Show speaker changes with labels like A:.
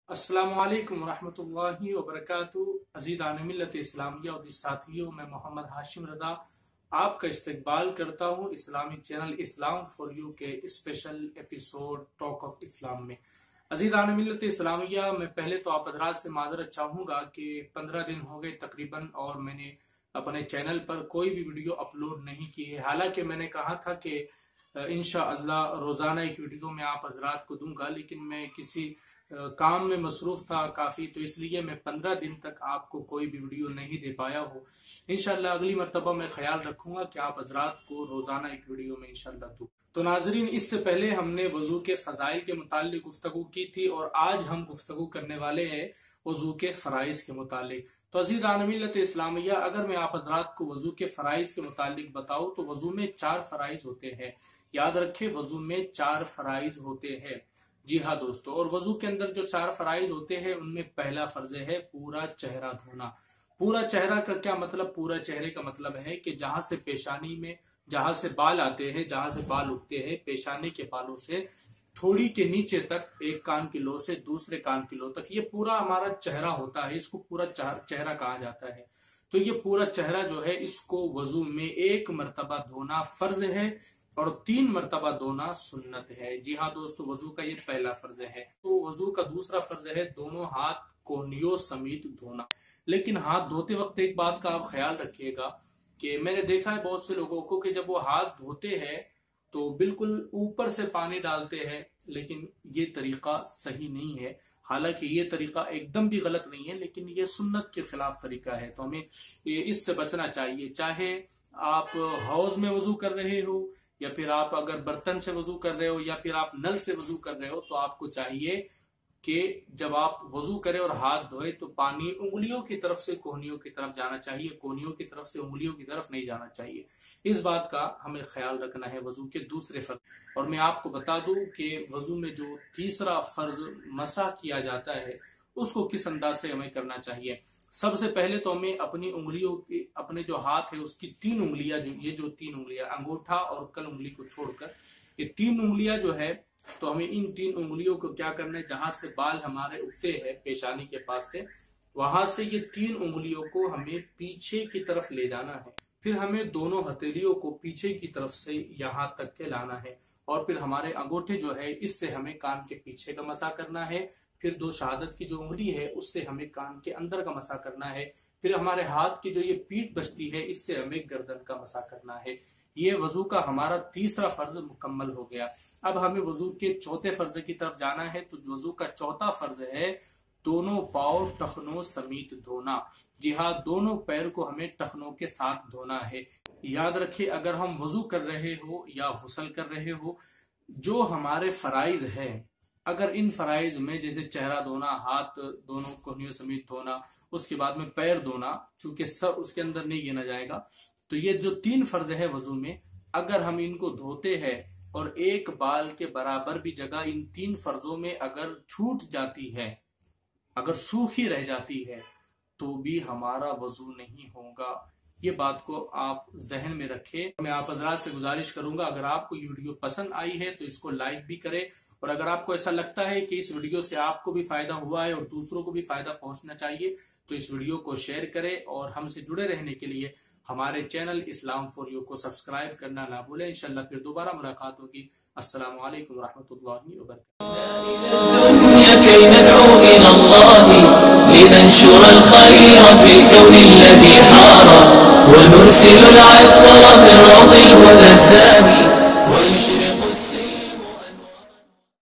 A: अस्सलामुअलैकुम रहमतुल्लाहि व बरकातुहू। अज़ीज़ान मिल्लत इस्लामिया और साथियों, मैं मोहम्मद हाशिम रज़ा आपका इस्तकबाल करता हूँ Islamic channel Islam for you के special episode talk of Islam में। अज़ीज़ान मिल्लत इस्लामिया, मैं पहले तो आप हज़रात से माज़रत चाहूँगा कि 15 दिन हो गए तकरीबन और मैंने अपने चैनल पर कोई भी वीडियो अपलोड नहीं की है। हालांकि मैंने कहा था कि इंशाअल्लाह रोज़ाना एक वीडियो मैं आप हज़रात को दूंगा, लेकिन मैं किसी काम में मसरूफ था काफ़ी, तो इसलिए मैं 15 दिन तक आपको कोई भी वीडियो नहीं दे पाया हूँ। इंशाल्लाह अगली मरतबा मैं ख्याल रखूंगा कि आप हज़रात को रोज़ाना एक वीडियो में इंशाल्लाह दूँ। तो नाजरीन, इससे पहले हमने वजू के फ़ज़ाइल के मुतालिक गुफ्तगू की थी और आज हम गुफ्तगू करने वाले हैं वजू के फ़राइज़ के मुतालिक। तो अज़ीज़ान मिल्लत इस्लामिया, अगर मैं आप हज़रात को वजू के फ़राइज़ के मुतालिक बताऊँ तो वजू में 4 फ़राइज़ होते हैं। याद रखें, वजू में 4 फ़राइज़ होते हैं। जी हाँ दोस्तों, और वजू के अंदर जो 4 फ़राइज़ होते हैं उनमें पहला फर्ज है पूरा चेहरा धोना। पूरा चेहरा का क्या मतलब? पूरा चेहरे का मतलब है कि जहां से पेशानी में जहां से बाल आते हैं, जहां से बाल उगते हैं, पेशानी के बालों से थोड़ी के नीचे तक, एक कान की लो से दूसरे कान की लो तक, ये पूरा हमारा चेहरा होता है। इसको पूरा चेहरा कहा जाता है। तो ये पूरा चेहरा जो है, इसको वजू में 1 मरतबा धोना फर्ज है और 3 मरतबा धोना सुन्नत है। जी हाँ दोस्तों, वजू का ये पहला फर्ज है। तो वजू का दूसरा फर्ज है दोनों हाथ कोहनियों समेत धोना। लेकिन हाथ धोते वक्त एक बात का आप ख्याल रखिएगा कि मैंने देखा है बहुत से लोगों को कि जब वो हाथ धोते हैं तो बिल्कुल ऊपर से पानी डालते हैं, लेकिन ये तरीका सही नहीं है। हालांकि ये तरीका एकदम भी गलत नहीं है, लेकिन ये सुन्नत के खिलाफ तरीका है। तो हमें इससे बचना चाहिए। चाहे आप हौज में वजू कर रहे हो या फिर आप अगर बर्तन से वजू कर रहे हो या फिर आप नल से वजू कर रहे हो, तो आपको चाहिए कि जब आप वजू करें और हाथ धोए तो पानी उंगलियों की तरफ से कोहनियों की तरफ जाना चाहिए, कोहनियों की तरफ से उंगलियों की तरफ नहीं जाना चाहिए। इस बात का हमें ख्याल रखना है वजू के दूसरे फर्ज। और मैं आपको बता दूं कि वजू में जो तीसरा फर्ज मसा किया जाता है उसको किस अंदाज से हमें करना चाहिए। सबसे पहले तो हमें अपनी उंगलियों की, अपने जो हाथ है उसकी 3 उंगलियां, ये जो 3 उंगलियां, अंगूठा और कल उंगली को छोड़कर ये 3 उंगलियां जो है, तो हमें इन 3 उंगलियों को क्या करना है, जहां से बाल हमारे उगते हैं पेशानी के पास से, वहां से ये 3 उंगलियों को हमें पीछे की तरफ ले जाना है। फिर हमें दोनों हथेलियों को पीछे की तरफ से यहाँ तक के लाना है और फिर हमारे अंगूठे जो है इससे हमें कान के पीछे का मसा करना है। फिर 2 शहादत की जो उंगली है उससे हमें कान के अंदर का मसा करना है। फिर हमारे हाथ की जो ये पीठ बचती है इससे हमें गर्दन का मसा करना है। ये वजू का हमारा तीसरा फर्ज मुकम्मल हो गया। अब हमें वजू के चौथे फर्ज की तरफ जाना है। तो वजू का चौथा फर्ज है दोनों पाँव टखनों समेत धोना। जी हाँ, दोनों पैर को हमें टखनों के साथ धोना है। याद रखिए, अगर हम वजू कर रहे हो या गुस्ल कर रहे हो, जो हमारे फराइज है, अगर इन फराइज में जैसे चेहरा धोना, हाथ दोनों कोहनियों समेत धोना, उसके बाद में पैर धोना, चूंकि सब उसके अंदर नहीं गिना जाएगा, तो ये जो 3 फर्ज है वजू में, अगर हम इनको धोते हैं और एक बाल के बराबर भी जगह इन 3 फर्जों में अगर छूट जाती है, अगर सूखी रह जाती है, तो भी हमारा वजू नहीं होगा। ये बात को आप जहन में रखें। मैं आप हज़रात से गुजारिश करूंगा, अगर आपको ये वीडियो पसंद आई है तो इसको लाइक भी करें, और अगर आपको ऐसा लगता है कि इस वीडियो से आपको भी फायदा हुआ है और दूसरों को भी फायदा पहुंचना चाहिए, तो इस वीडियो को शेयर करें। और हमसे जुड़े रहने के लिए हमारे चैनल इस्लाम फॉर यू को सब्सक्राइब करना ना भूलें। इंशाल्लाह फिर दोबारा मुलाकात होगी। अस्सलामु अलैकुम रहमतुल्लाहि व बरकातहू।